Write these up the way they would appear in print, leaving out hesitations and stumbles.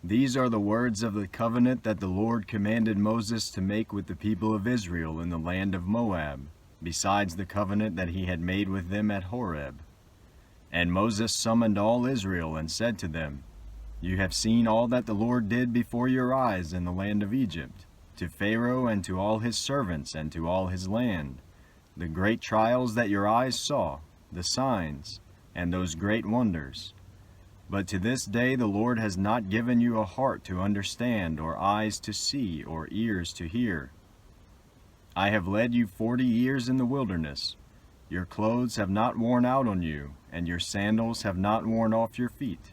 These are the words of the covenant that the Lord commanded Moses to make with the people of Israel in the land of Moab, besides the covenant that he had made with them at Horeb. And Moses summoned all Israel and said to them, You have seen all that the Lord did before your eyes in the land of Egypt, to Pharaoh and to all his servants and to all his land, the great trials that your eyes saw, the signs, and those great wonders. But to this day the Lord has not given you a heart to understand, or eyes to see, or ears to hear. I have led you 40 years in the wilderness. Your clothes have not worn out on you, and your sandals have not worn off your feet.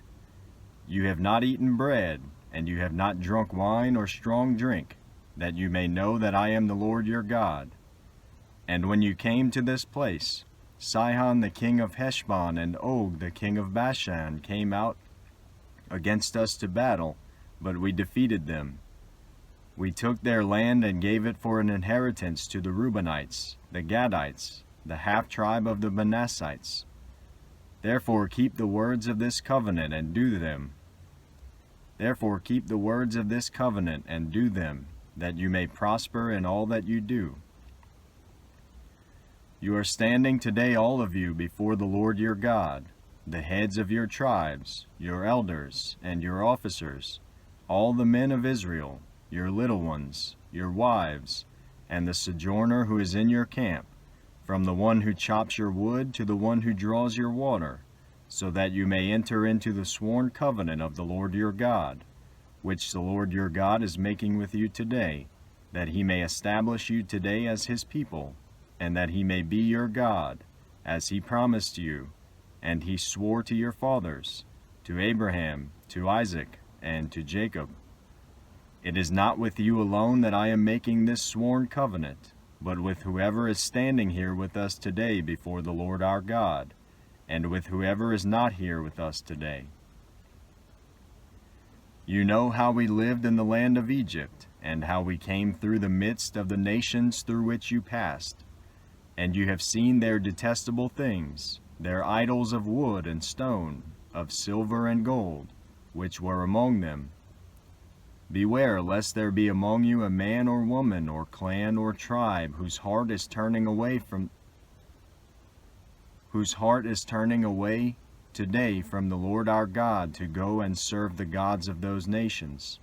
You have not eaten bread, and you have not drunk wine or strong drink, that you may know that I am the Lord your God. And when you came to this place, Sihon the king of Heshbon and Og the king of Bashan came out against us to battle, but we defeated them. We took their land and gave it for an inheritance to the Reubenites, the Gadites, the half-tribe of the Manassites. Therefore keep the words of this covenant and do them. Therefore keep the words of this covenant and do them, that you may prosper in all that you do. You are standing today, all of you, before the Lord your God, the heads of your tribes, your elders, and your officers, all the men of Israel, your little ones, your wives, and the sojourner who is in your camp, from the one who chops your wood to the one who draws your water, so that you may enter into the sworn covenant of the Lord your God, which the Lord your God is making with you today, that he may establish you today as his people, and that he may be your God, as he promised you, and he swore to your fathers, to Abraham, to Isaac, and to Jacob. It is not with you alone that I am making this sworn covenant, but with whoever is standing here with us today before the Lord our God, and with whoever is not here with us today. You know how we lived in the land of Egypt, and how we came through the midst of the nations through which you passed. And you have seen their detestable things, their idols of wood and stone, of silver and gold, which were among them. Beware lest there be among you a man or woman or clan or tribe whose heart is turning away today from the Lord our God to go and serve the gods of those nations.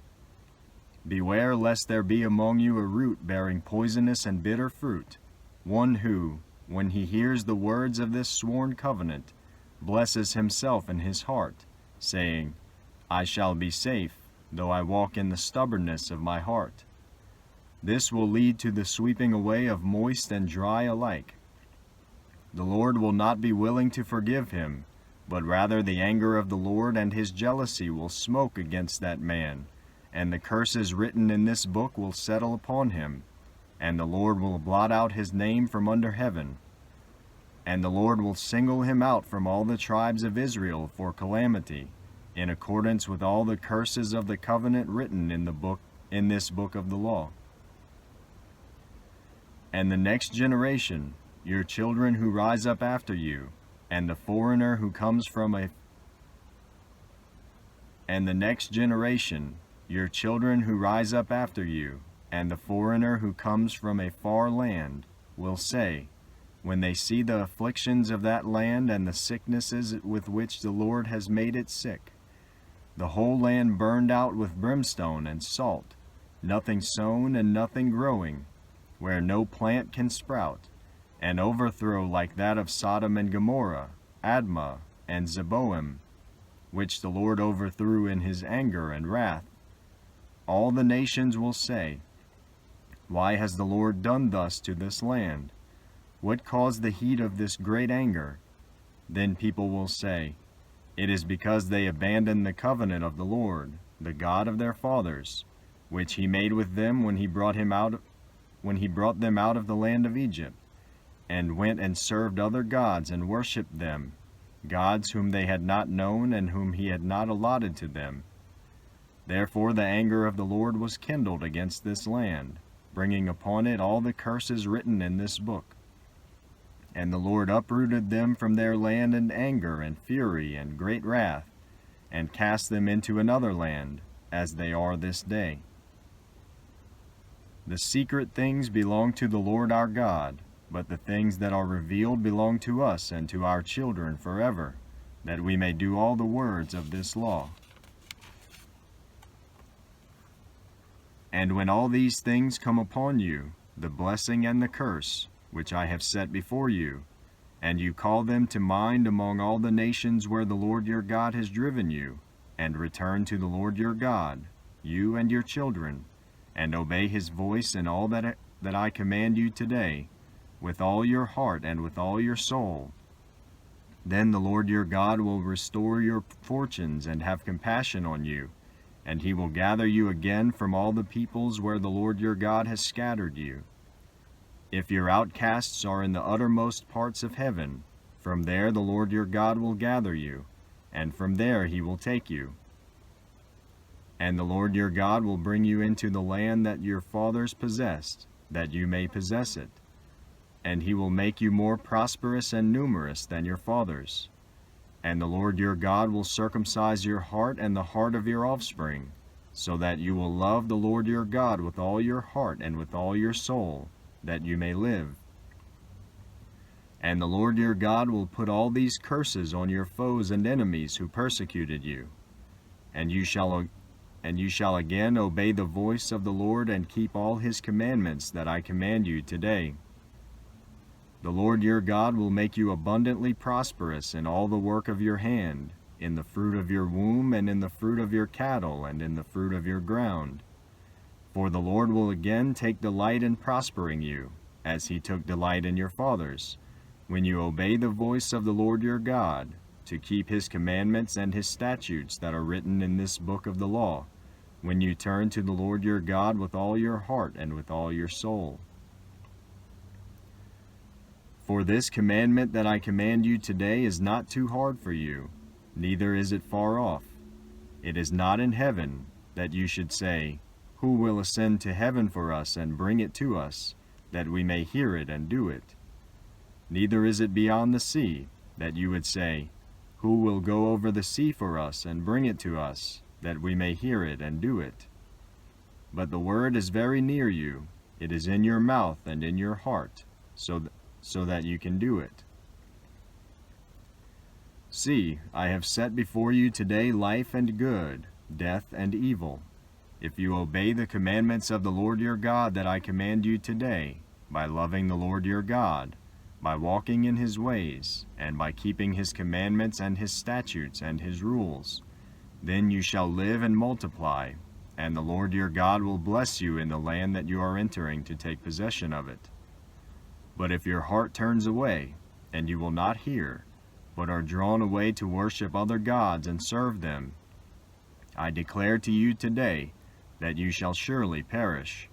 Beware lest there be among you a root bearing poisonous and bitter fruit, one who, when he hears the words of this sworn covenant, blesses himself in his heart, saying, I shall be safe, though I walk in the stubbornness of my heart. This will lead to the sweeping away of moist and dry alike. The Lord will not be willing to forgive him, but rather the anger of the Lord and his jealousy will smoke against that man, and the curses written in this book will settle upon him, and the Lord will blot out his name from under heaven. And the Lord will single him out from all the tribes of Israel for calamity, in accordance with all the curses of the covenant written in this book of the law. And the next generation, your children who rise up after you, and the foreigner who comes from a and the next generation, your children who rise up after you, and the foreigner who comes from a far land, will say, when they see the afflictions of that land and the sicknesses with which the Lord has made it sick, the whole land burned out with brimstone and salt, nothing sown and nothing growing, where no plant can sprout, an overthrow like that of Sodom and Gomorrah, Admah, and Zeboim, which the Lord overthrew in his anger and wrath. All the nations will say, Why has the Lord done thus to this land? What caused the heat of this great anger? Then people will say, It is because they abandoned the covenant of the Lord, the God of their fathers, which he made with them when he brought them out of the land of Egypt, and went and served other gods and worshipped them, gods whom they had not known and whom he had not allotted to them. Therefore the anger of the Lord was kindled against this land, bringing upon it all the curses written in this book. And the Lord uprooted them from their land in anger and fury and great wrath, and cast them into another land, as they are this day. The secret things belong to the Lord our God, but the things that are revealed belong to us and to our children forever, that we may do all the words of this law. And when all these things come upon you, the blessing and the curse, which I have set before you, and you call them to mind among all the nations where the Lord your God has driven you, and return to the Lord your God, you and your children, and obey his voice in all that I command you today, with all your heart and with all your soul, then the Lord your God will restore your fortunes and have compassion on you, and he will gather you again from all the peoples where the Lord your God has scattered you. If your outcasts are in the uttermost parts of heaven, from there the Lord your God will gather you, and from there he will take you. And the Lord your God will bring you into the land that your fathers possessed, that you may possess it. And he will make you more prosperous and numerous than your fathers. And the Lord your God will circumcise your heart and the heart of your offspring, so that you will love the Lord your God with all your heart and with all your soul, that you may live. And the Lord your God will put all these curses on your foes and enemies who persecuted you. And you shall again obey the voice of the Lord and keep all his commandments that I command you today. The Lord your God will make you abundantly prosperous in all the work of your hand, in the fruit of your womb, and in the fruit of your cattle, and in the fruit of your ground. For the Lord will again take delight in prospering you, as he took delight in your fathers, when you obey the voice of the Lord your God, to keep his commandments and his statutes that are written in this book of the law, when you turn to the Lord your God with all your heart and with all your soul. For this commandment that I command you today is not too hard for you, neither is it far off. It is not in heaven, that you should say, who will ascend to heaven for us and bring it to us, that we may hear it and do it? Neither is it beyond the sea, that you would say, who will go over the sea for us and bring it to us, that we may hear it and do it? But the word is very near you, it is in your mouth and in your heart, so that you can do it. See, I have set before you today life and good, death and evil. If you obey the commandments of the Lord your God that I command you today, by loving the Lord your God, by walking in his ways, and by keeping his commandments and his statutes and his rules, then you shall live and multiply, and the Lord your God will bless you in the land that you are entering to take possession of it. But if your heart turns away, and you will not hear, but are drawn away to worship other gods and serve them, I declare to you today that you shall surely perish.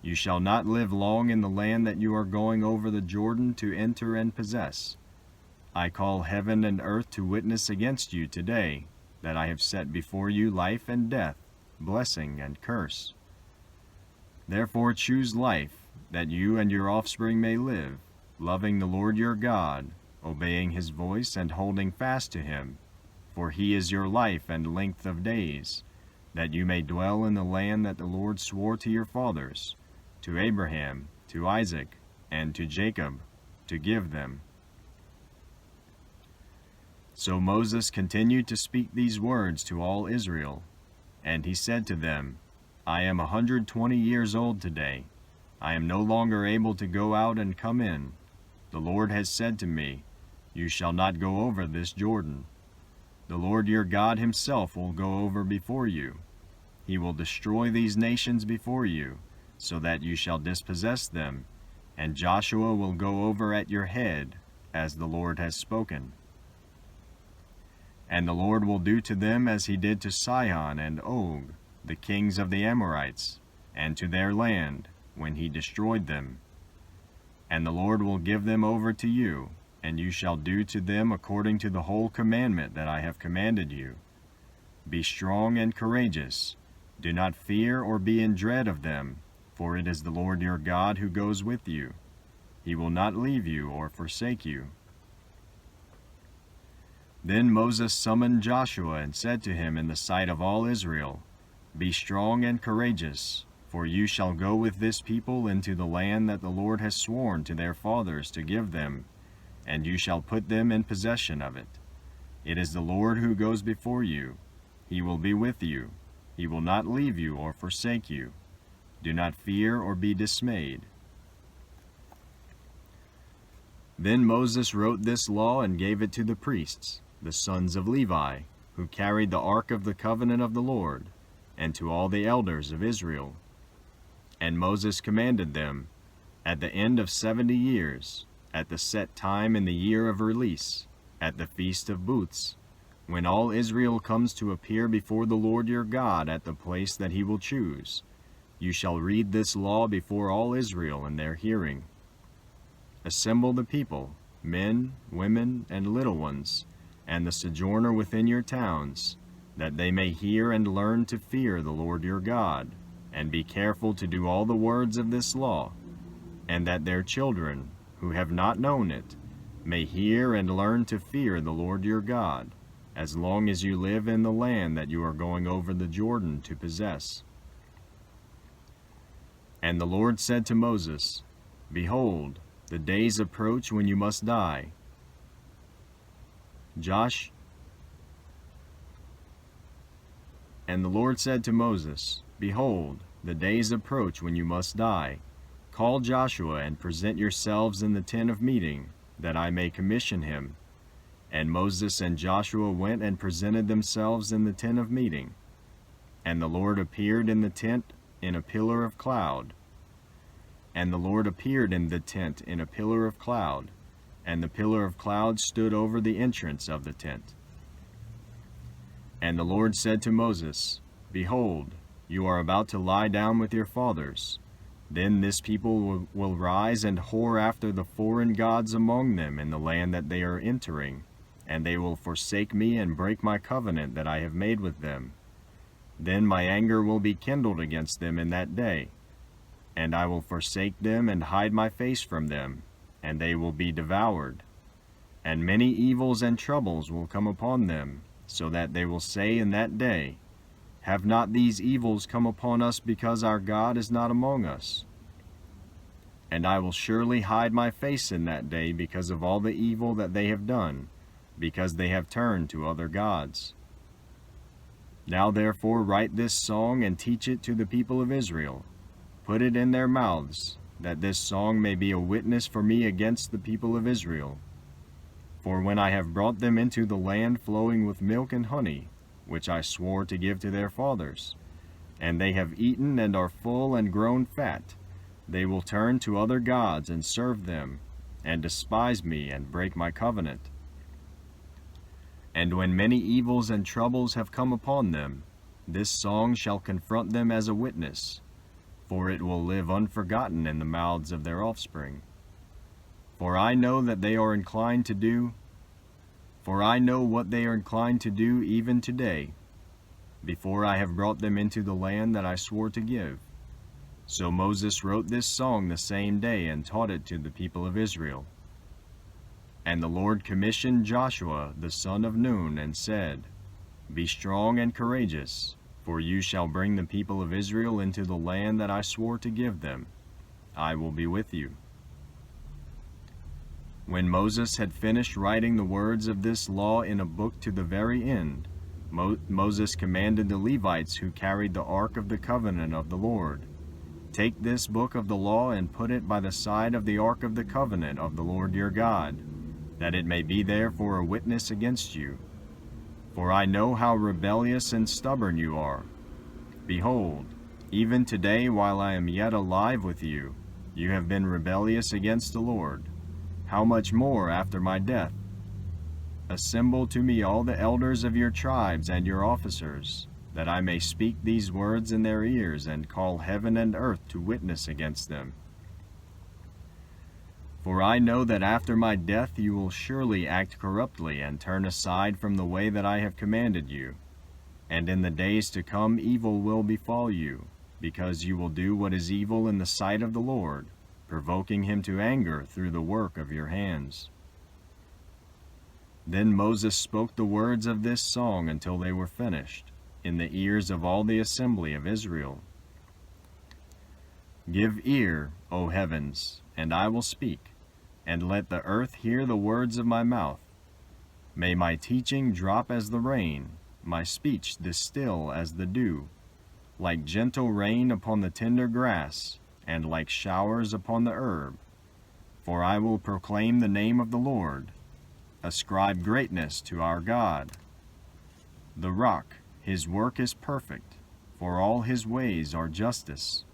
You shall not live long in the land that you are going over the Jordan to enter and possess. I call heaven and earth to witness against you today, that I have set before you life and death, blessing and curse. Therefore choose life, that you and your offspring may live, loving the Lord your God, obeying his voice and holding fast to him. For he is your life and length of days, that you may dwell in the land that the Lord swore to your fathers, to Abraham, to Isaac, and to Jacob, to give them. So Moses continued to speak these words to all Israel, and he said to them, I am 120 years old today. I am no longer able to go out and come in. The Lord has said to me, you shall not go over this Jordan. The Lord your God himself will go over before you. He will destroy these nations before you, so that you shall dispossess them, and Joshua will go over at your head, as the Lord has spoken. And the Lord will do to them as he did to Sihon and Og, the kings of the Amorites, and to their land, when he destroyed them. And the Lord will give them over to you, and you shall do to them according to the whole commandment that I have commanded you. Be strong and courageous. Do not fear or be in dread of them, for it is the Lord your God who goes with you. He will not leave you or forsake you. Then Moses summoned Joshua and said to him in the sight of all Israel, Be strong and courageous, for you shall go with this people into the land that the Lord has sworn to their fathers to give them, and you shall put them in possession of it. It is the Lord who goes before you. He will be with you. He will not leave you or forsake you. Do not fear or be dismayed." Then Moses wrote this law and gave it to the priests, the sons of Levi, who carried the ark of the covenant of the Lord, and to all the elders of Israel. And Moses commanded them, at the end of 70 years, at the set time in the year of release, at the Feast of Booths, when all Israel comes to appear before the Lord your God at the place that he will choose, you shall read this law before all Israel in their hearing. Assemble the people, men, women, and little ones, and the sojourner within your towns, that they may hear and learn to fear the Lord your God, and be careful to do all the words of this law, and that their children, who have not known it, may hear and learn to fear the Lord your God, as long as you live in the land that you are going over the Jordan to possess. And the Lord said to Moses, "Behold, the days approach when you must die." And the Lord said to Moses, "Behold, the days approach when you must die. Call Joshua and present yourselves in the tent of meeting, that I may commission him." And Moses and Joshua went and presented themselves in the tent of meeting. And the Lord appeared in the tent in a pillar of cloud. And the Lord appeared in the tent in a pillar of cloud, and the pillar of cloud stood over the entrance of the tent. And the Lord said to Moses, "Behold, you are about to lie down with your fathers. Then this people will rise and whore after the foreign gods among them in the land that they are entering, and they will forsake me and break my covenant that I have made with them. Then my anger will be kindled against them in that day, and I will forsake them and hide my face from them, and they will be devoured. And many evils and troubles will come upon them, so that they will say in that day, 'Have not these evils come upon us because our God is not among us?' And I will surely hide my face in that day because of all the evil that they have done, because they have turned to other gods. Now therefore write this song and teach it to the people of Israel. Put it in their mouths, that this song may be a witness for me against the people of Israel. For when I have brought them into the land flowing with milk and honey, which I swore to give to their fathers, and they have eaten and are full and grown fat, they will turn to other gods and serve them, and despise me and break my covenant. And when many evils and troubles have come upon them, this song shall confront them as a witness, for it will live unforgotten in the mouths of their offspring. For I know what they are inclined to do even today, before I have brought them into the land that I swore to give." So Moses wrote this song the same day and taught it to the people of Israel. And the Lord commissioned Joshua the son of Nun and said, "Be strong and courageous, for you shall bring the people of Israel into the land that I swore to give them. I will be with you." When Moses had finished writing the words of this law in a book to the very end, Moses commanded the Levites who carried the ark of the covenant of the Lord, "Take this book of the law and put it by the side of the ark of the covenant of the Lord your God, that it may be there for a witness against you. For I know how rebellious and stubborn you are. Behold, even today while I am yet alive with you, you have been rebellious against the Lord. How much more after my death? Assemble to me all the elders of your tribes and your officers, that I may speak these words in their ears and call heaven and earth to witness against them. For I know that after my death you will surely act corruptly and turn aside from the way that I have commanded you. And in the days to come evil will befall you, because you will do what is evil in the sight of the Lord, provoking him to anger through the work of your hands." Then Moses spoke the words of this song until they were finished. in the ears of all the assembly of Israel. Give ear, O heavens, and I will speak, and let the earth hear the words of my mouth. May my teaching drop as the rain, my speech distill as the dew, like gentle rain upon the tender grass, and like showers upon the herb. For I will proclaim the name of the Lord, ascribe greatness to our God. The rock, his work is perfect, for all his ways are justice.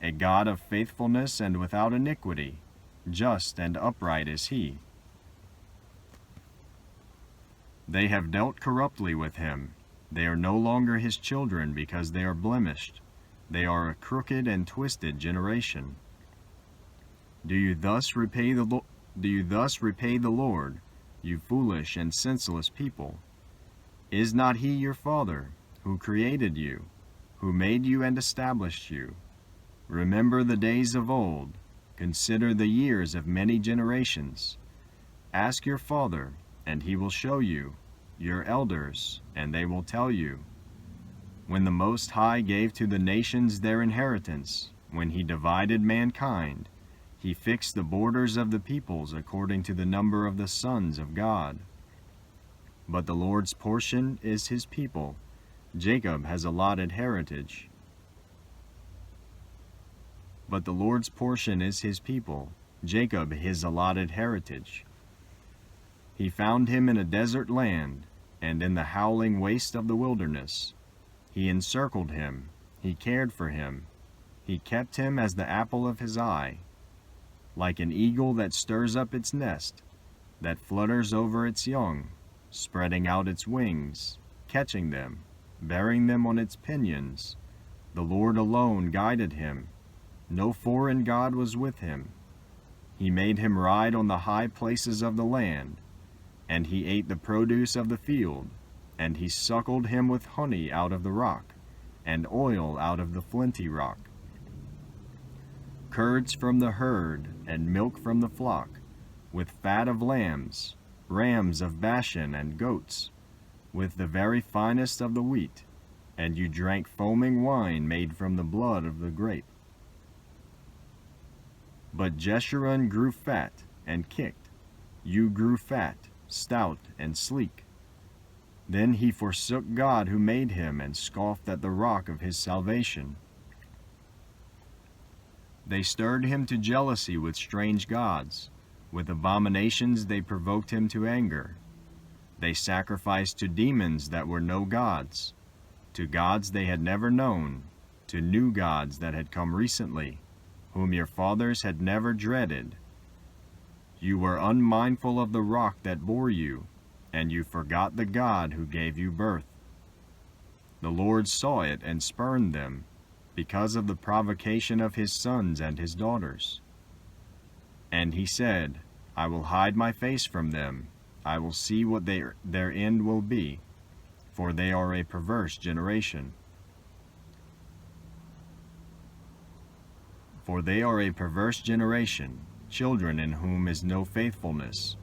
A God of faithfulness and without iniquity, just and upright is he. They have dealt corruptly with him. They are no longer his children because they are blemished. They are a crooked and twisted generation. Do you thus repay the Lord, you foolish and senseless people? Is not he your Father, who created you, who made you and established you? Remember the days of old, consider the years of many generations. Ask your father, and he will show you, your elders, and they will tell you. When the Most High gave to the nations their inheritance, when he divided mankind, he fixed the borders of the peoples according to the number of the sons of God. But the Lord's portion is his people. Jacob has allotted heritage. But the Lord's portion is his people, Jacob his allotted heritage. He found him in a desert land, and in the howling waste of the wilderness. He encircled him, he cared for him, he kept him as the apple of his eye. Like an eagle that stirs up its nest, that flutters over its young, spreading out its wings, catching them, bearing them on its pinions, the Lord alone guided him. No foreign god was with him. He made him ride on the high places of the land, and he ate the produce of the field, and he suckled him with honey out of the rock, and oil out of the flinty rock. Curds from the herd, and milk from the flock, with fat of lambs, rams of Bashan, and goats, with the very finest of the wheat, and you drank foaming wine made from the blood of the grape. But Jeshurun grew fat and kicked. You grew fat, stout, and sleek. Then he forsook God who made him, and scoffed at the rock of his salvation. They stirred him to jealousy with strange gods. With abominations they provoked him to anger. They sacrificed to demons that were no gods, to gods they had never known, to new gods that had come recently, whom your fathers had never dreaded. You were unmindful of the rock that bore you, and you forgot the God who gave you birth. The Lord saw it and spurned them, because of the provocation of his sons and his daughters. And he said, I will hide my face from them. I will see what their end will be, for they are a perverse generation. For they are a perverse generation, children in whom is no faithfulness.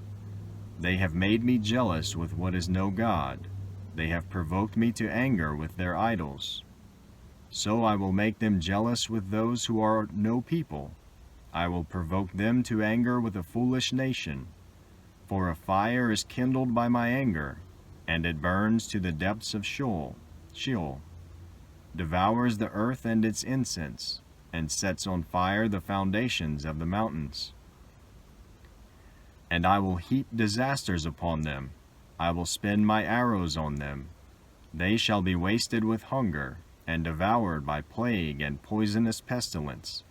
They have made me jealous with what is no God. They have provoked me to anger with their idols. So I will make them jealous with those who are no people. I will provoke them to anger with a foolish nation. For a fire is kindled by my anger, and it burns to the depths of Sheol, devours the earth and its incense, and sets on fire the foundations of the mountains. And I will heap disasters upon them. I will spin my arrows on them. They shall be wasted with hunger, and devoured by plague and poisonous pestilence.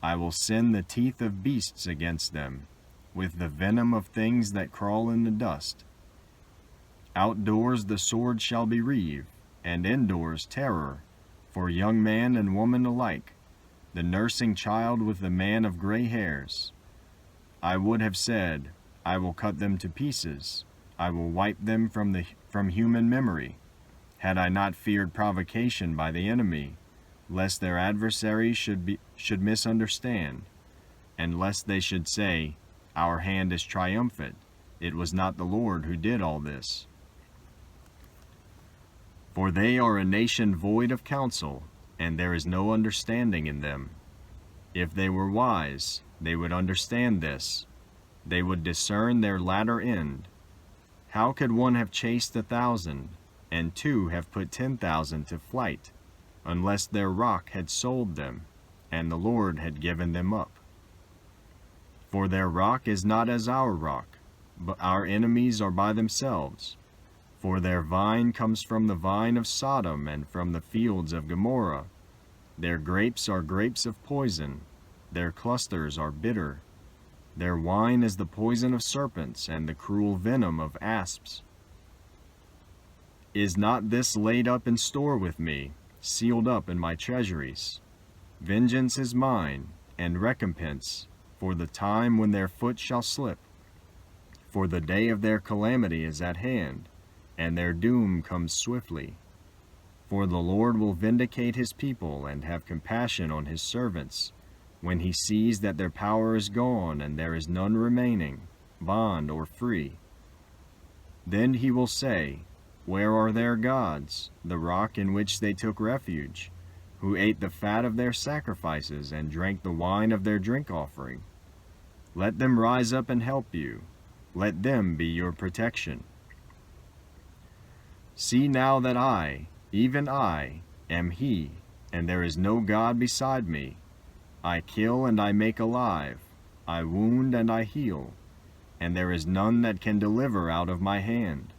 I will send the teeth of beasts against them, with the venom of things that crawl in the dust. Outdoors the sword shall bereave, and indoors terror, for young man and woman alike, the nursing child with the man of gray hairs. I would have said, I will cut them to pieces. I will wipe them from human memory, had I not feared provocation by the enemy, lest their adversaries should misunderstand, and lest they should say, Our hand is triumphant. It was not the Lord who did all this. For they are a nation void of counsel, and there is no understanding in them. If they were wise, they would understand this. They would discern their latter end. How could one have chased 1,000, and two have put 10,000 to flight, unless their rock had sold them, and the Lord had given them up? For their rock is not as our rock, but our enemies are by themselves. For their vine comes from the vine of Sodom and from the fields of Gomorrah. Their grapes are grapes of poison, their clusters are bitter. Their wine is the poison of serpents and the cruel venom of asps. Is not this laid up in store with me, sealed up in my treasuries? Vengeance is mine, and recompense, for the time when their foot shall slip. For the day of their calamity is at hand, and their doom comes swiftly. For the Lord will vindicate his people and have compassion on his servants, when he sees that their power is gone and there is none remaining, bond or free. Then he will say, Where are their gods, the rock in which they took refuge, who ate the fat of their sacrifices and drank the wine of their drink offering? Let them rise up and help you. Let them be your protection. See now that I, even I, am he, and there is no God beside me. I kill and I make alive, I wound and I heal, and there is none that can deliver out of my hand.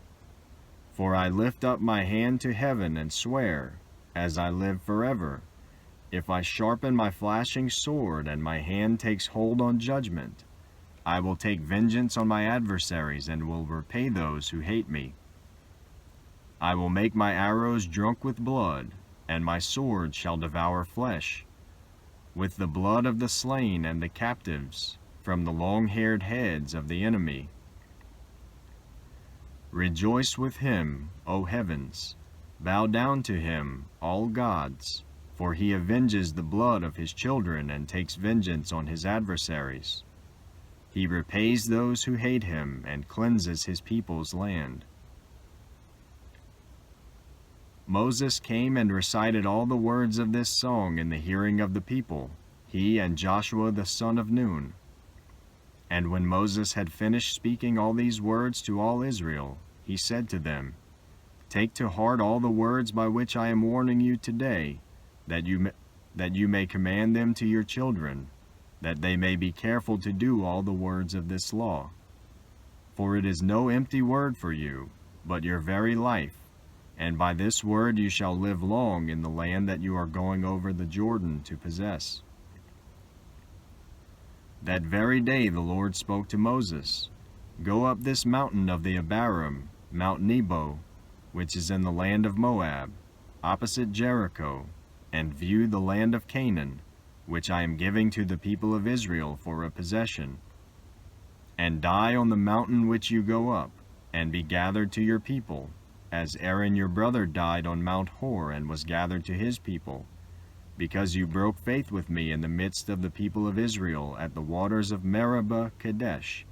For I lift up my hand to heaven and swear, as I live forever, if I sharpen my flashing sword and my hand takes hold on judgment, I will take vengeance on my adversaries and will repay those who hate me. I will make my arrows drunk with blood, and my sword shall devour flesh. With the blood of the slain and the captives, from the long-haired heads of the enemy. Rejoice with him, O heavens, bow down to him, all gods, for he avenges the blood of his children and takes vengeance on his adversaries. He repays those who hate him and cleanses his people's land. Moses came and recited all the words of this song in the hearing of the people, he and Joshua the son of Nun. And when Moses had finished speaking all these words to all Israel, he said to them, Take to heart all the words by which I am warning you today, that you may command them to your children, that they may be careful to do all the words of this law. For it is no empty word for you, but your very life, and by this word you shall live long in the land that you are going over the Jordan to possess. That very day the Lord spoke to Moses, Go up this mountain of the Abarim, Mount Nebo, which is in the land of Moab, opposite Jericho, and view the land of Canaan, which I am giving to the people of Israel for a possession. And die on the mountain which you go up, and be gathered to your people, as Aaron your brother died on Mount Hor and was gathered to his people, because you broke faith with me in the midst of the people of Israel at the waters of Meribah Kadesh,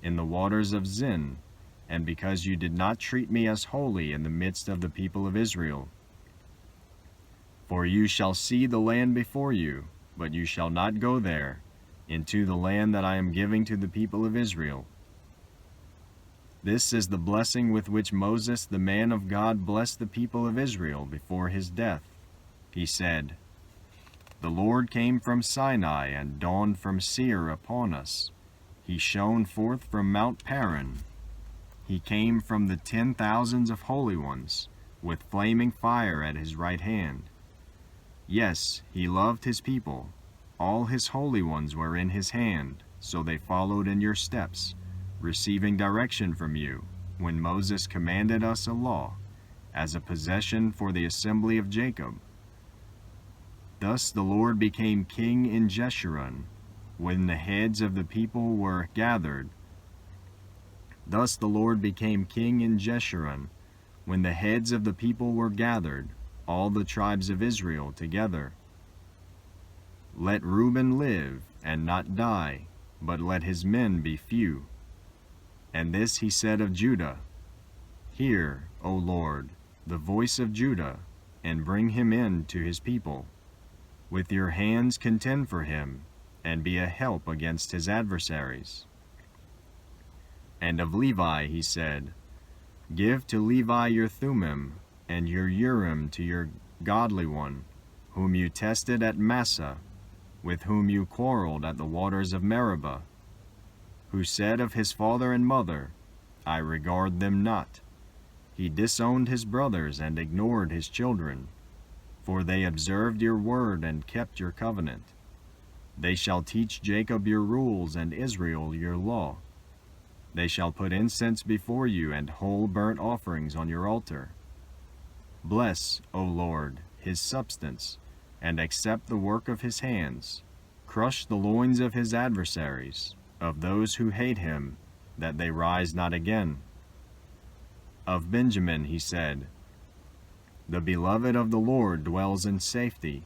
in the waters of Zin, and because you did not treat me as holy in the midst of the people of Israel. For you shall see the land before you, but you shall not go there, into the land that I am giving to the people of Israel. This is the blessing with which Moses the man of God blessed the people of Israel before his death. He said, The Lord came from Sinai and dawned from Seir upon us. He shone forth from Mount Paran. He came from the 10,000s of holy ones, with flaming fire at his right hand. Yes, he loved his people. All his holy ones were in his hand, so they followed in your steps, receiving direction from you, when Moses commanded us a law, as a possession for the assembly of Jacob. Thus the Lord became king in Jeshurun, when the heads of the people were gathered. Thus the Lord became king in Jeshurun, when the heads of the people were gathered, all the tribes of Israel together. Let Reuben live and not die, but let his men be few. And this he said of Judah, Hear, O Lord, the voice of Judah, and bring him in to his people. With your hands contend for him, and be a help against his adversaries. And of Levi he said, Give to Levi your Thummim, and your Urim to your godly one, whom you tested at Massa, with whom you quarreled at the waters of Meribah, who said of his father and mother, I regard them not. He disowned his brothers and ignored his children, for they observed your word and kept your covenant. They shall teach Jacob your rules and Israel your law. They shall put incense before you and whole burnt offerings on your altar. Bless, O Lord, his substance, and accept the work of his hands. Crush the loins of his adversaries, of those who hate him, that they rise not again. Of Benjamin he said, The beloved of the Lord dwells in safety.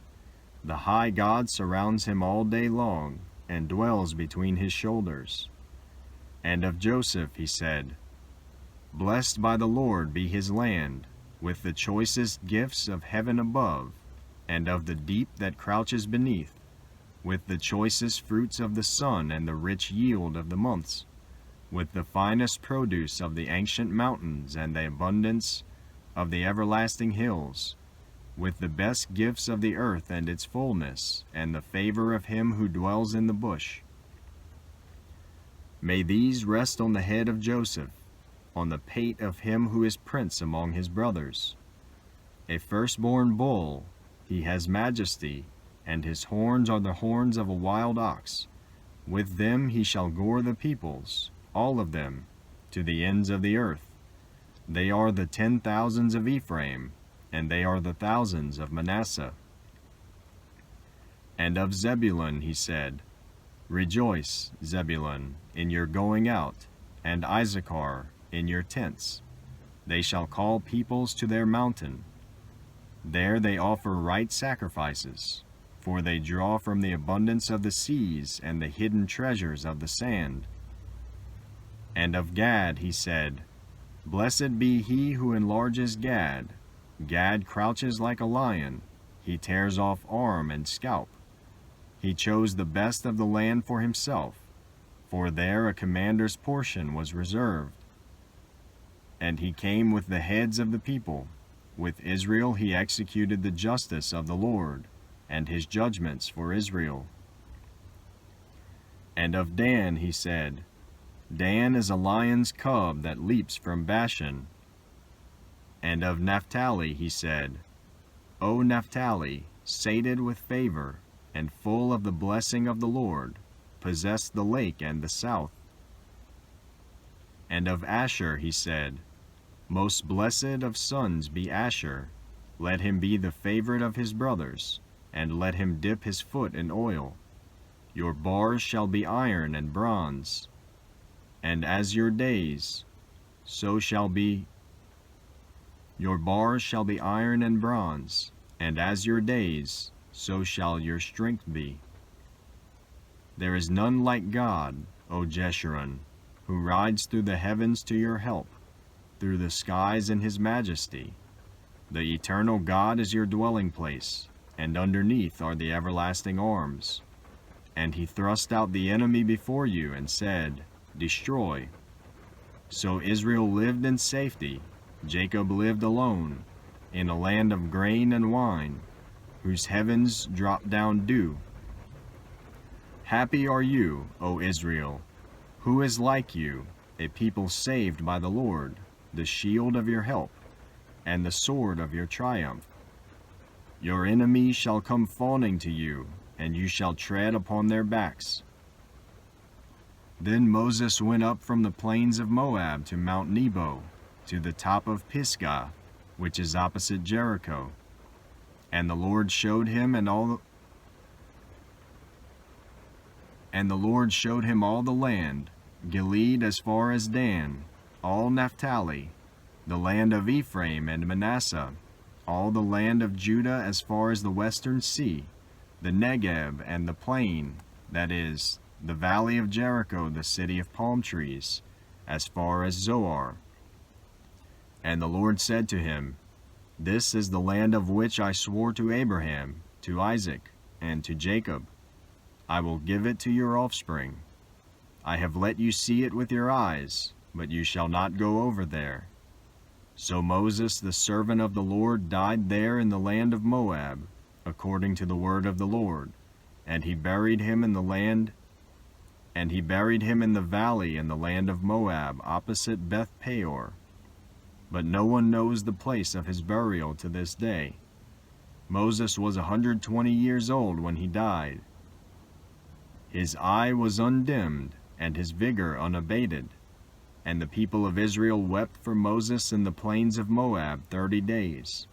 The high God surrounds him all day long, and dwells between his shoulders. And of Joseph he said, Blessed by the Lord be his land, with the choicest gifts of heaven above, and of the deep that crouches beneath, with the choicest fruits of the sun and the rich yield of the months, with the finest produce of the ancient mountains and the abundance of the everlasting hills, with the best gifts of the earth and its fullness, and the favor of him who dwells in the bush. May these rest on the head of Joseph, on the pate of him who is prince among his brothers. A firstborn bull, he has majesty, and his horns are the horns of a wild ox. With them he shall gore the peoples, all of them, to the ends of the earth. They are the 10,000s of Ephraim, and they are the thousands of Manasseh. And of Zebulun he said, Rejoice, Zebulun, in your going out, and Issachar in your tents. They shall call peoples to their mountain. There they offer right sacrifices, for they draw from the abundance of the seas and the hidden treasures of the sand. And of Gad he said, Blessed be he who enlarges Gad. Gad crouches like a lion. He tears off arm and scalp. He chose the best of the land for himself, for there a commander's portion was reserved. And he came with the heads of the people. With Israel he executed the justice of the Lord, and his judgments for Israel. And of Dan he said, Dan is a lion's cub that leaps from Bashan. And of Naphtali he said, O Naphtali, sated with favor, and full of the blessing of the Lord, possess the lake and the south. And of Asher he said, Most blessed of sons be Asher, let him be the favorite of his brothers, and let him dip his foot in oil. Your bars shall be iron and bronze, and as your days, so shall be. Your bars shall be iron and bronze, and as your days, so shall your strength be. There is none like God, O Jeshurun, who rides through the heavens to your help, through the skies in his majesty. The eternal God is your dwelling place, and underneath are the everlasting arms. And he thrust out the enemy before you and said, Destroy. So Israel lived in safety, Jacob lived alone, in a land of grain and wine, whose heavens drop down dew. Happy are you, O Israel, who is like you, a people saved by the Lord, the shield of your help, and the sword of your triumph. Your enemies shall come fawning to you, and you shall tread upon their backs. Then Moses went up from the plains of Moab to Mount Nebo, to the top of Pisgah, which is opposite Jericho. And the Lord showed him all the land, Gilead as far as Dan, all Naphtali, the land of Ephraim and Manasseh, all the land of Judah as far as the western sea, the Negeb and the plain, that is, the valley of Jericho, the city of palm trees, as far as Zoar. And the Lord said to him, This is the land of which I swore to Abraham, to Isaac, and to Jacob. I will give it to your offspring. I have let you see it with your eyes, but you shall not go over there." So Moses, the servant of the Lord, died there in the land of Moab, according to the word of the Lord, and he buried him in the valley in the land of Moab, opposite Beth Peor. But no one knows the place of his burial to this day. Moses was 120 years old when he died. His eye was undimmed, and his vigor unabated. And the people of Israel wept for Moses in the plains of Moab 30 days.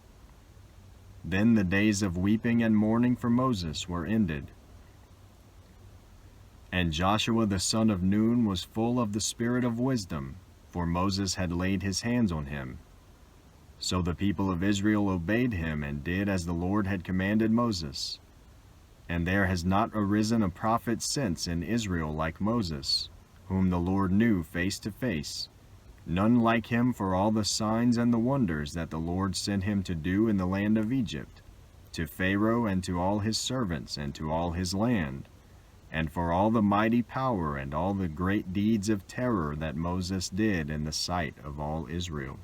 Then the days of weeping and mourning for Moses were ended. And Joshua the son of Nun was full of the spirit of wisdom, for Moses had laid his hands on him. So the people of Israel obeyed him and did as the Lord had commanded Moses. And there has not arisen a prophet since in Israel like Moses, whom the Lord knew face to face, none like him for all the signs and the wonders that the Lord sent him to do in the land of Egypt, to Pharaoh and to all his servants and to all his land, and for all the mighty power and all the great deeds of terror that Moses did in the sight of all Israel.